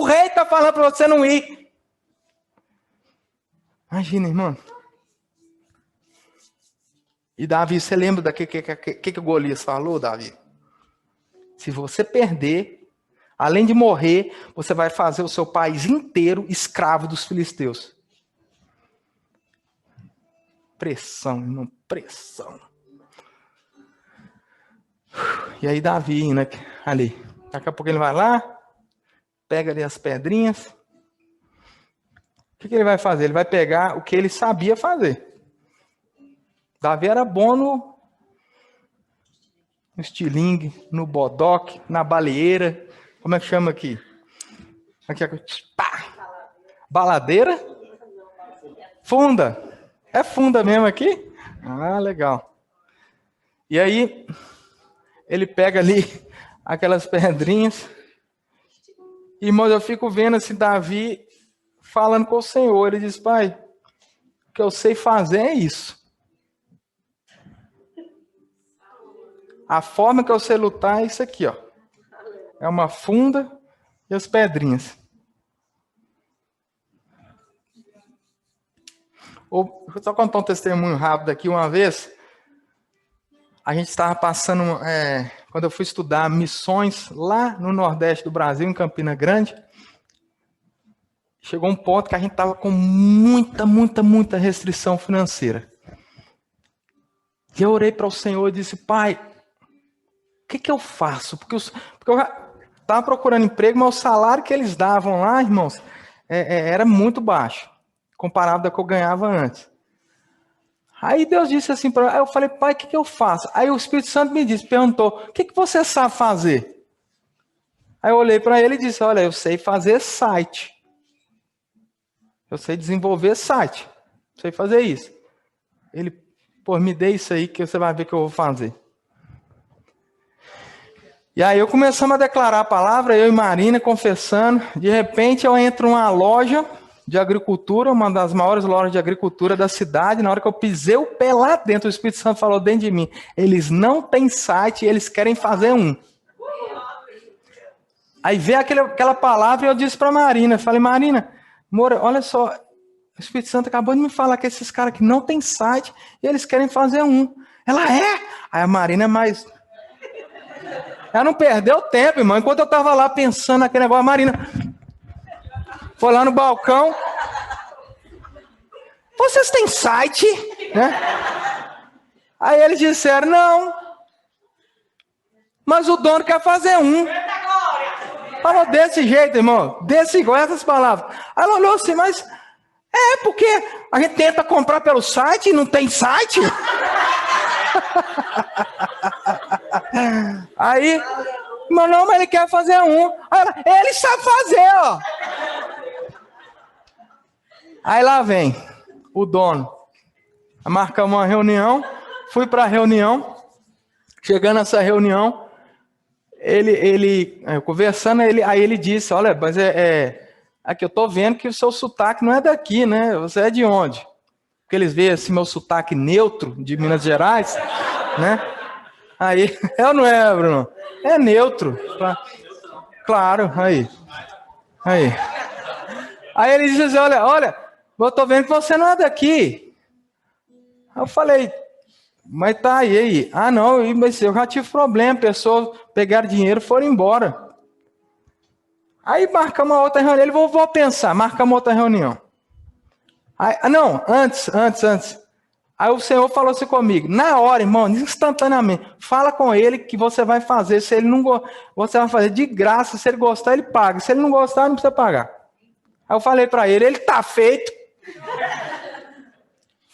rei está falando para você não ir. Imagina, irmão. E Davi, você lembra do que o Golias falou, Davi? Se você perder, além de morrer, você vai fazer o seu país inteiro escravo dos filisteus. Pressão, irmão, pressão. E aí Davi, né, ali. Daqui a pouco ele vai lá, pega ali as pedrinhas. O que ele vai fazer? Ele vai pegar o que ele sabia fazer. Davi era bom no estilingue, no bodoque, na baleeira. Como é que chama aqui? Aqui, pá. Baladeira? Funda. É funda mesmo aqui? Ah, legal. E aí, ele pega ali aquelas pedrinhas. Irmãos, eu fico vendo esse Davi falando com o Senhor. Ele diz, pai, o que eu sei fazer é isso. A forma que eu sei lutar é isso aqui, ó. É uma funda e as pedrinhas. Deixa eu só contar um testemunho rápido aqui. Uma vez, a gente estava passando, quando eu fui estudar missões lá no Nordeste do Brasil, em Campina Grande, chegou um ponto que a gente estava com muita restrição financeira. E eu orei para o Senhor e disse, pai, o que eu faço? Porque eu estava procurando emprego, mas o salário que eles davam lá, irmãos, era muito baixo, comparado ao que eu ganhava antes. Aí Deus disse assim para mim, eu falei, pai, o que eu faço? Aí o Espírito Santo me perguntou, o que você sabe fazer? Aí eu olhei para ele e disse, olha, eu sei fazer site. Eu sei desenvolver site. Sei fazer isso. Ele, pô, me dê isso aí que você vai ver que eu vou fazer. E aí eu começamos a declarar a palavra, eu e Marina confessando. De repente eu entro numa loja de agricultura, uma das maiores lojas de agricultura da cidade. Na hora que eu pisei o pé lá dentro, o Espírito Santo falou dentro de mim: eles não têm site, eles querem fazer um. Aí veio aquela palavra e eu disse para Marina, falei: Marina, amor, olha só, o Espírito Santo acabou de me falar que esses caras aqui não tem site e eles querem fazer um. Ela é? Aí a Marina é mais... Ela não perdeu tempo, irmão. Enquanto eu estava lá pensando naquele negócio, a Marina foi lá no balcão. Vocês têm site? Né? Aí eles disseram: não. Mas o dono quer fazer um. Falou desse jeito, irmão. Com essas palavras. Aí ela olhou assim: mas é porque a gente tenta comprar pelo site e não tem site? Aí, mas ele quer fazer um. Aí ela: ele sabe fazer, ó. Aí lá vem o dono. Marcamos uma reunião. Fui para a reunião. Chegando nessa reunião, eu conversando, aí ele disse: olha, mas aqui eu tô vendo que o seu sotaque não é daqui, né? Você é de onde? Porque eles veem assim meu sotaque neutro de Minas Gerais, né? Aí, eu não é, Bruno? É neutro. Claro, aí. Aí ele disse assim: olha, eu tô vendo que você não é daqui. Aí eu falei: mas tá aí. Ah, não, mas eu já tive problema, pessoas pegaram dinheiro e foram embora. Aí marcamos uma outra reunião. Ele: vou pensar, marcamos outra reunião. Aí, não, antes. Aí o Senhor falou assim comigo, na hora, irmão, instantaneamente: fala com ele que você vai fazer. Se ele não você vai fazer de graça. Se ele gostar, ele paga. Se ele não gostar, não precisa pagar. Aí eu falei para ele: tá feito.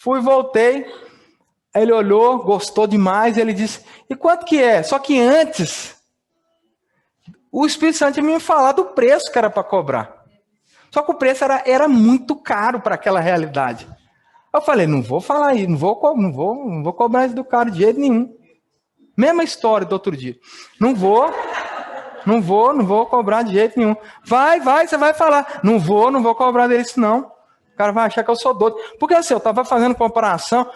Voltei. Aí ele olhou, gostou demais. Ele disse: e quanto que é? Só que antes, o Espírito Santo tinha me falado do preço que era para cobrar. Só que o preço era muito caro para aquela realidade. Eu falei: não vou falar isso, não vou cobrar isso do cara de jeito nenhum. Mesma história do outro dia. Não vou cobrar de jeito nenhum. Vai, você vai falar. Não vou cobrar disso não. O cara vai achar que eu sou doido. Porque assim, eu estava fazendo comparação.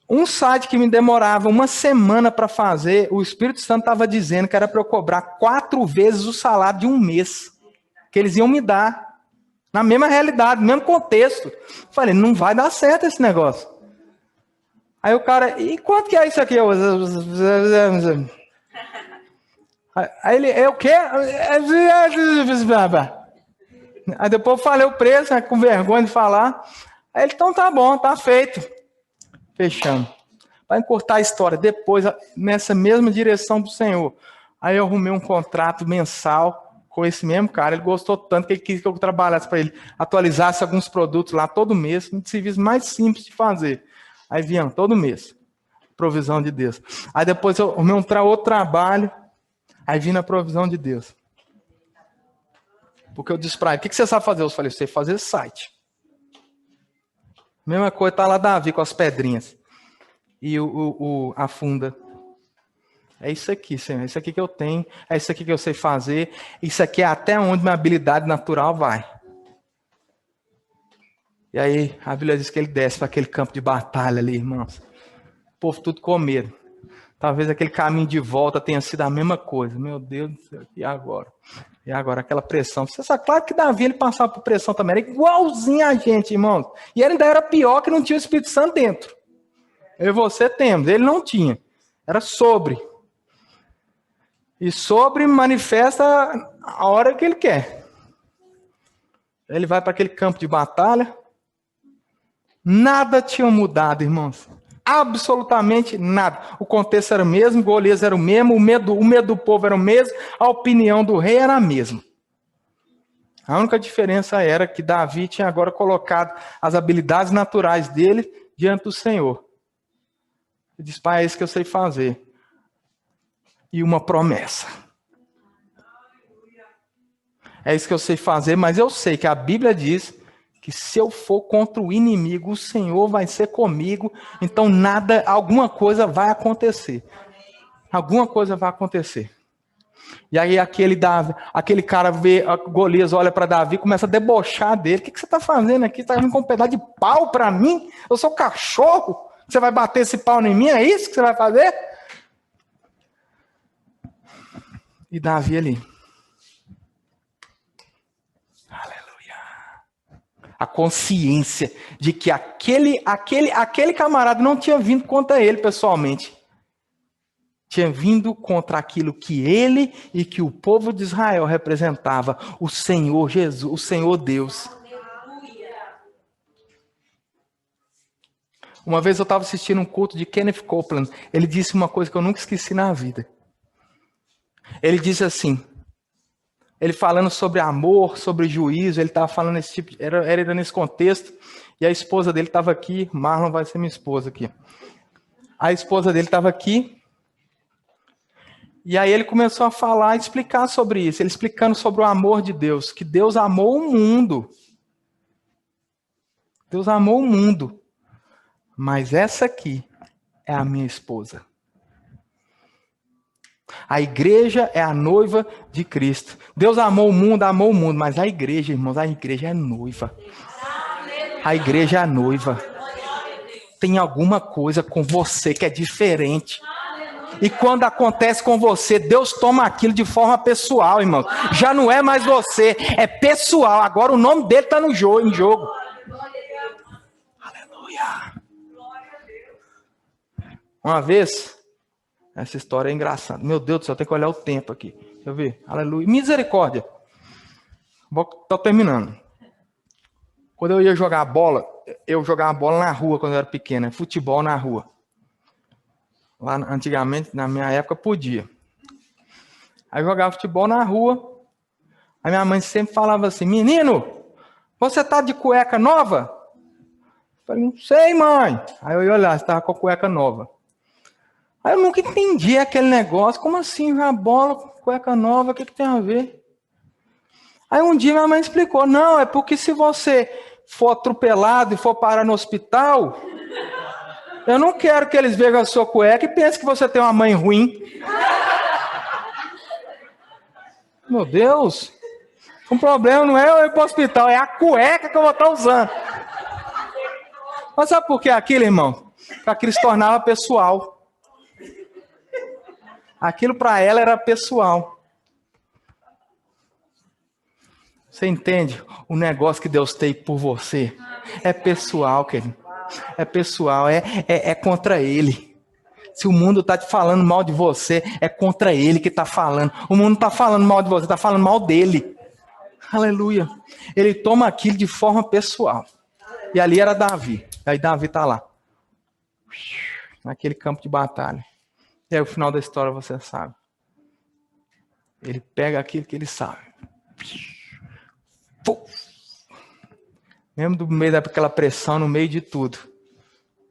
Um site que me demorava uma semana para fazer, o Espírito Santo estava dizendo que era para eu cobrar 4 vezes o salário de um mês. Que eles iam me dar. Na mesma realidade, no mesmo contexto. Falei: não vai dar certo esse negócio. Aí o cara: e quanto que é isso aqui? Aí ele: é o quê? Aí depois eu falei o preço, né, com vergonha de falar. Aí ele: então tá bom, tá feito. Fechamos. Para encurtar a história, depois, nessa mesma direção do Senhor, aí eu arrumei um contrato mensal com esse mesmo cara. Ele gostou tanto que ele quis que eu trabalhasse para ele, atualizasse alguns produtos lá todo mês, um serviço mais simples de fazer. Aí vinha todo mês, provisão de Deus. Aí depois eu arrumei outro trabalho, aí vim na provisão de Deus. Porque eu disse para ele: o que você sabe fazer? Eu falei: sei fazer site. Mesma coisa, tá lá Davi com as pedrinhas. E a funda. É isso aqui, Senhor. É isso aqui que eu tenho. É isso aqui que eu sei fazer. Isso aqui é até onde minha habilidade natural vai. E aí, a Bíblia diz que ele desce para aquele campo de batalha ali, irmãos. O povo tudo com medo. Talvez aquele caminho de volta tenha sido a mesma coisa. Meu Deus do céu, e agora? E agora, aquela pressão. Você sabe, claro que Davi ele passava por pressão também. Era igualzinho a gente, irmãos. E ele ainda era pior que não tinha o Espírito Santo dentro. Eu e você temos. Ele não tinha. Era sobre. E sobre manifesta a hora que ele quer. Ele vai para aquele campo de batalha. Nada tinha mudado, irmãos. Absolutamente nada. O contexto era o mesmo, Golias era o mesmo, o medo do povo era o mesmo, a opinião do rei era a mesma. A única diferença era que Davi tinha agora colocado as habilidades naturais dele diante do Senhor. Ele disse: pai, é isso que eu sei fazer. E uma promessa. É isso que eu sei fazer, mas eu sei que a Bíblia diz que se eu for contra o inimigo, o Senhor vai ser comigo, então alguma coisa vai acontecer. Alguma coisa vai acontecer. E aí aquele cara vê, Golias olha para Davi e começa a debochar dele. O que você está fazendo aqui? Está vindo com um pedaço de pau para mim? Eu sou cachorro? Você vai bater esse pau em mim? É isso que você vai fazer? E Davi ali. A consciência de que aquele camarada não tinha vindo contra ele pessoalmente. Tinha vindo contra aquilo que ele e que o povo de Israel representava, o Senhor Jesus, o Senhor Deus. Uma vez eu estava assistindo um culto de Kenneth Copeland, ele disse uma coisa que eu nunca esqueci na vida. Ele disse assim, ele falando sobre amor, sobre juízo, ele estava falando esse tipo, era nesse contexto, e a esposa dele estava aqui, Marlon vai ser minha esposa aqui. A esposa dele estava aqui, e aí ele começou a falar, a explicar sobre isso, ele explicando sobre o amor de Deus, que Deus amou o mundo. Deus amou o mundo, mas essa aqui é a minha esposa. A igreja é a noiva de Cristo. Deus amou o mundo, mas a igreja, irmãos, a igreja é noiva. A igreja é a noiva. Tem alguma coisa com você que é diferente. E quando acontece com você, Deus toma aquilo de forma pessoal, irmãos. Já não é mais você, é pessoal. Agora o nome dele está em jogo. Aleluia. Uma vez, essa história é engraçada. Meu Deus do céu, tem que olhar o tempo aqui. Deixa eu ver. Aleluia. Misericórdia. Estou terminando. Quando eu ia jogar bola, eu jogava bola na rua quando eu era pequeno. Futebol na rua. Lá antigamente, na minha época, podia. Aí eu jogava futebol na rua. Aí minha mãe sempre falava assim, menino, você tá de cueca nova? Eu falei, não sei, mãe. Aí eu ia olhar, você estava com a cueca nova. Aí eu nunca entendi aquele negócio. Como assim, jogar bola com cueca nova? O que tem a ver? Aí um dia minha mãe explicou. Não, é porque se você for atropelado e for parar no hospital, eu não quero que eles vejam a sua cueca e pensem que você tem uma mãe ruim. Meu Deus. O problema não é eu ir para o hospital, é a cueca que eu vou estar usando. Mas sabe por que aquilo, irmão? Para aquilo se tornava pessoal. Aquilo para ela era pessoal. Você entende? O negócio que Deus tem por você é pessoal, querido. É pessoal, é contra Ele. Se o mundo está te falando mal de você, é contra Ele que está falando. O mundo está falando mal de você, está falando mal dele. Aleluia. Ele toma aquilo de forma pessoal. E ali era Davi. Aí Davi está lá. Naquele campo de batalha. E aí o final da história você sabe. Ele pega aquilo que ele sabe. Mesmo no meio daquela pressão, no meio de tudo.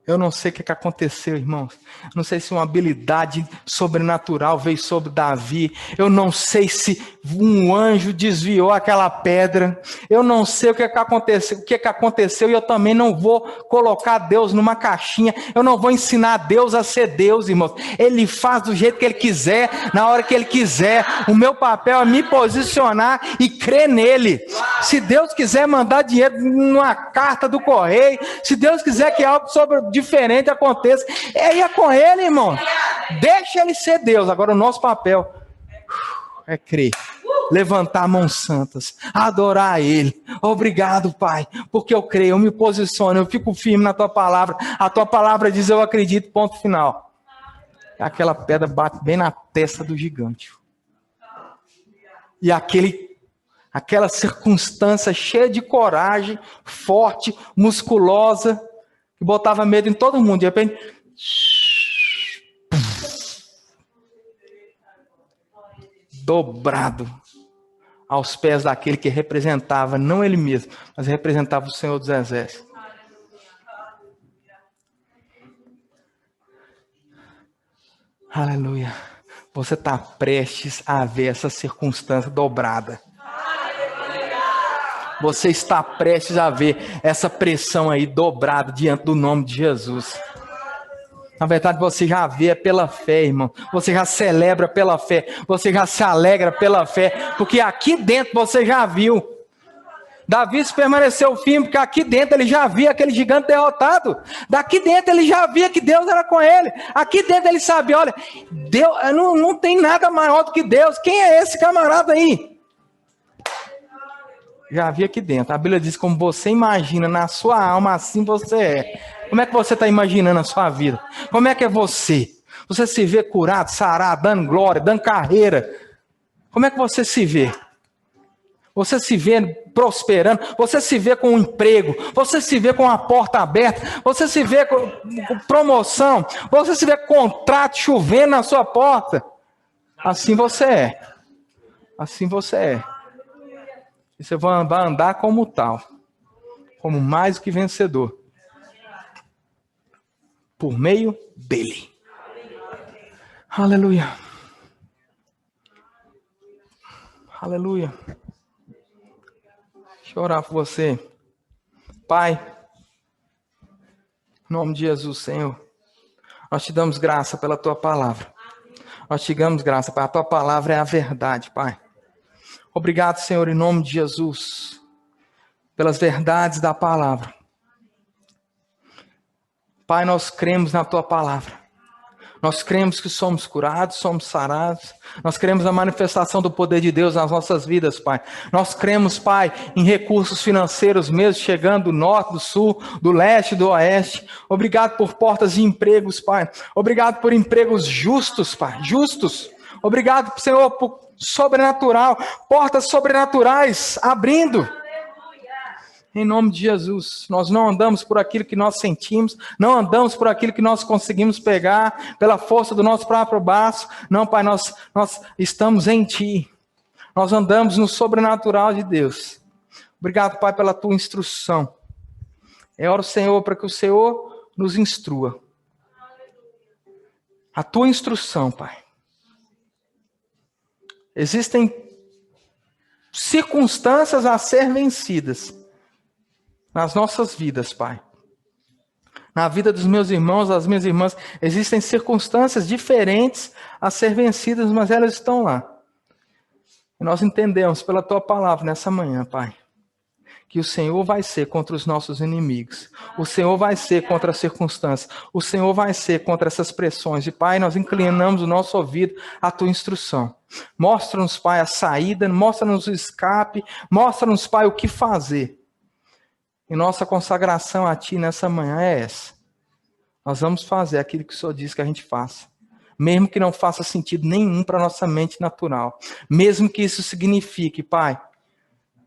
Eu não sei o que aconteceu, irmãos. Não sei se uma habilidade sobrenatural veio sobre Davi. Eu não sei se um anjo desviou aquela pedra. Eu não sei o que aconteceu e eu também não vou colocar Deus numa caixinha. Eu não vou ensinar Deus a ser Deus, irmãos. Ele faz do jeito que Ele quiser, na hora que Ele quiser. O meu papel é me posicionar e crer nele. Se Deus quiser mandar dinheiro numa carta do correio, se Deus quiser que algo diferente aconteça, é com Ele, irmão. Deixa Ele ser Deus. Agora o nosso papel é crer, levantar mãos santas, adorar a Ele. Obrigado, Pai, porque eu creio, eu me posiciono, eu fico firme na Tua palavra. A Tua palavra diz, eu acredito, ponto final. Aquela pedra bate bem na testa do gigante. E aquela circunstância cheia de coragem, forte, musculosa, que botava medo em todo mundo. De repente, dobrado aos pés daquele que representava, não ele mesmo, mas representava o Senhor dos Exércitos. Aleluia. Você está prestes a ver essa circunstância dobrada. Você está prestes a ver essa pressão aí dobrada diante do nome de Jesus. Na verdade, você já vê pela fé, irmão. Você já celebra pela fé. Você já se alegra pela fé. Porque aqui dentro você já viu. Davi permaneceu firme, porque aqui dentro ele já via aquele gigante derrotado. Daqui dentro ele já via que Deus era com ele. Aqui dentro ele sabia, olha, Deus, não tem nada maior do que Deus. Quem é esse camarada aí? Já havia aqui dentro. A Bíblia diz, como você imagina na sua alma, assim você é. Como é que você está imaginando a sua vida? Como é que é você? Você se vê curado, sarado, dando glória, dando carreira. Como é que você se vê? Você se vê prosperando, você se vê com um emprego, você se vê com a porta aberta, você se vê com promoção, você se vê com contrato chovendo na sua porta. Assim você é. Assim você é. E você vai andar como tal, como mais do que vencedor, por meio dele. Aleluia. Aleluia. Deixa eu orar por você. Pai, em nome de Jesus, Senhor, nós te damos graça pela tua palavra. Nós te damos graça, Pai. A tua palavra é a verdade, Pai. Obrigado, Senhor, em nome de Jesus, pelas verdades da palavra. Pai, nós cremos na tua palavra. Nós cremos que somos curados, somos sarados. Nós cremos na manifestação do poder de Deus nas nossas vidas, Pai. Nós cremos, Pai, em recursos financeiros mesmo, chegando do norte, do sul, do leste, do oeste. Obrigado por portas de empregos, Pai. Obrigado por empregos justos, Pai, justos. Obrigado, Senhor, por sobrenatural, portas sobrenaturais abrindo. Em nome de Jesus, nós não andamos por aquilo que nós sentimos, não andamos por aquilo que nós conseguimos pegar, pela força do nosso próprio braço. Não, Pai, nós estamos em Ti. Nós andamos no sobrenatural de Deus. Obrigado, Pai, pela Tua instrução. Eu oro, Senhor, para que o Senhor nos instrua. A Tua instrução, Pai. Existem circunstâncias a ser vencidas nas nossas vidas, Pai. Na vida dos meus irmãos, das minhas irmãs, existem circunstâncias diferentes a ser vencidas, mas elas estão lá. E nós entendemos pela Tua palavra nessa manhã, Pai, que o Senhor vai ser contra os nossos inimigos. O Senhor vai ser contra as circunstâncias. O Senhor vai ser contra essas pressões. E, Pai, nós inclinamos o nosso ouvido à Tua instrução. Mostra-nos, Pai, a saída, mostra-nos o escape, mostra-nos, Pai, o que fazer. E nossa consagração a Ti nessa manhã é essa. Nós vamos fazer aquilo que o Senhor diz que a gente faça. Mesmo que não faça sentido nenhum para a nossa mente natural. Mesmo que isso signifique, Pai,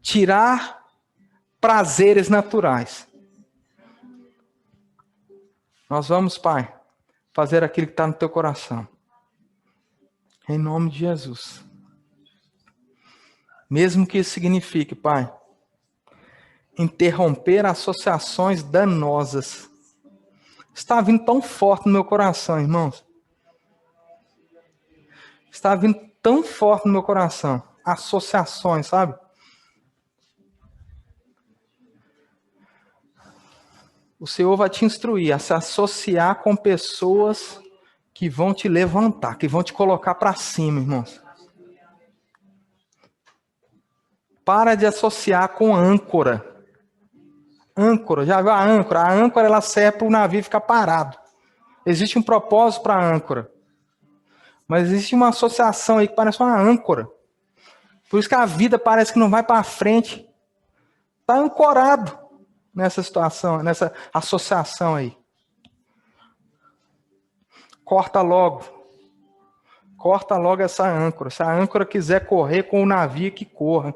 tirar prazeres naturais. Nós vamos, Pai, fazer aquilo que está no Teu coração. Em nome de Jesus. Mesmo que isso signifique, Pai, interromper associações danosas. Está vindo tão forte no meu coração, irmãos. Está vindo tão forte no meu coração. Associações, sabe? O Senhor vai te instruir a se associar com pessoas que vão te levantar, que vão te colocar para cima, irmãos. Para de associar com âncora. Âncora, já viu a âncora? A âncora ela serve para o navio ficar parado. Existe um propósito para a âncora. Mas existe uma associação aí que parece uma âncora. Por isso que a vida parece que não vai para frente. Está ancorado nessa situação, nessa associação aí. Corta logo. Corta logo essa âncora. Se a âncora quiser correr com o navio, que corra.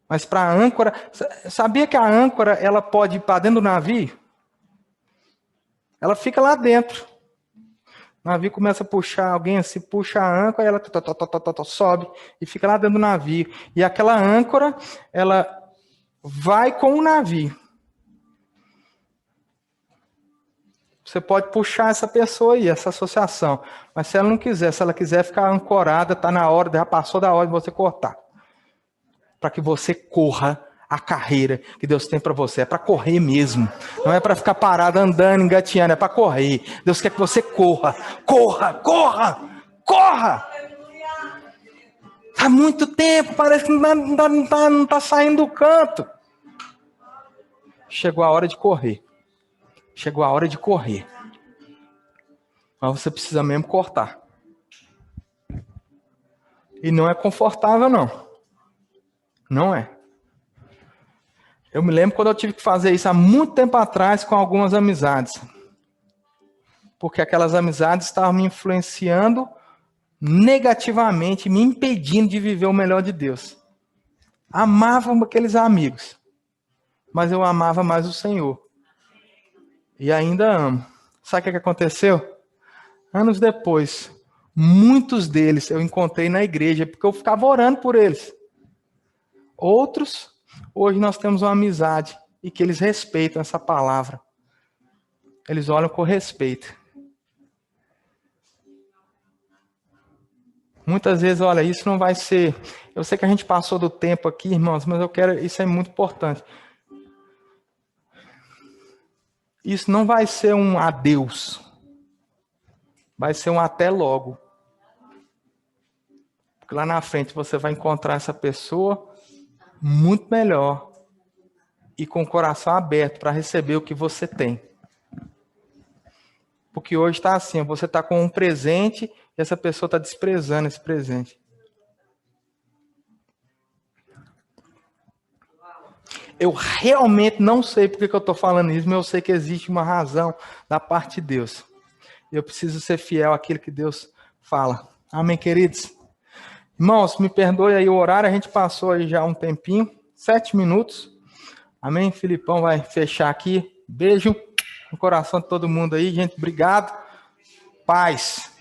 Mas para a âncora, sabia que a âncora ela pode ir para dentro do navio? Ela fica lá dentro. O navio começa a puxar, alguém assim puxa a âncora, ela sobe e fica lá dentro do navio. E aquela âncora, ela vai com o navio. Você pode puxar essa pessoa aí, essa associação. Mas se ela não quiser, se ela quiser ficar ancorada, está na hora, já passou da hora de você cortar. Para que você corra a carreira que Deus tem para você. É para correr mesmo. Não é para ficar parado andando, engateando. É para correr. Deus quer que você corra. Corra, corra, corra. Há muito tempo, parece que não tá saindo do canto. Chegou a hora de correr. Chegou a hora de correr. Mas você precisa mesmo cortar. E não é confortável, não. Não é. Eu me lembro quando eu tive que fazer isso há muito tempo atrás com algumas amizades. Porque aquelas amizades estavam me influenciando negativamente, me impedindo de viver o melhor de Deus. Amava aqueles amigos, mas eu amava mais o Senhor. E ainda amo. Sabe o que aconteceu? Anos depois, muitos deles eu encontrei na igreja, porque eu ficava orando por eles. Outros, hoje nós temos uma amizade e que eles respeitam essa palavra. Eles olham com respeito. Muitas vezes, olha, isso não vai ser... Eu sei que a gente passou do tempo aqui, irmãos, mas isso é muito importante. Isso não vai ser um adeus. Vai ser um até logo. Porque lá na frente você vai encontrar essa pessoa muito melhor e com o coração aberto para receber o que você tem. Porque hoje está assim, você está com um presente e essa pessoa está desprezando esse presente. Eu realmente não sei porque que eu estou falando isso, mas eu sei que existe uma razão da parte de Deus. Eu preciso ser fiel àquilo que Deus fala. Amém, queridos? Irmãos, me perdoe aí o horário, a gente passou aí já um tempinho, 7 minutos. Amém? Filipão vai fechar aqui. Beijo no coração de todo mundo aí, gente. Obrigado. Paz.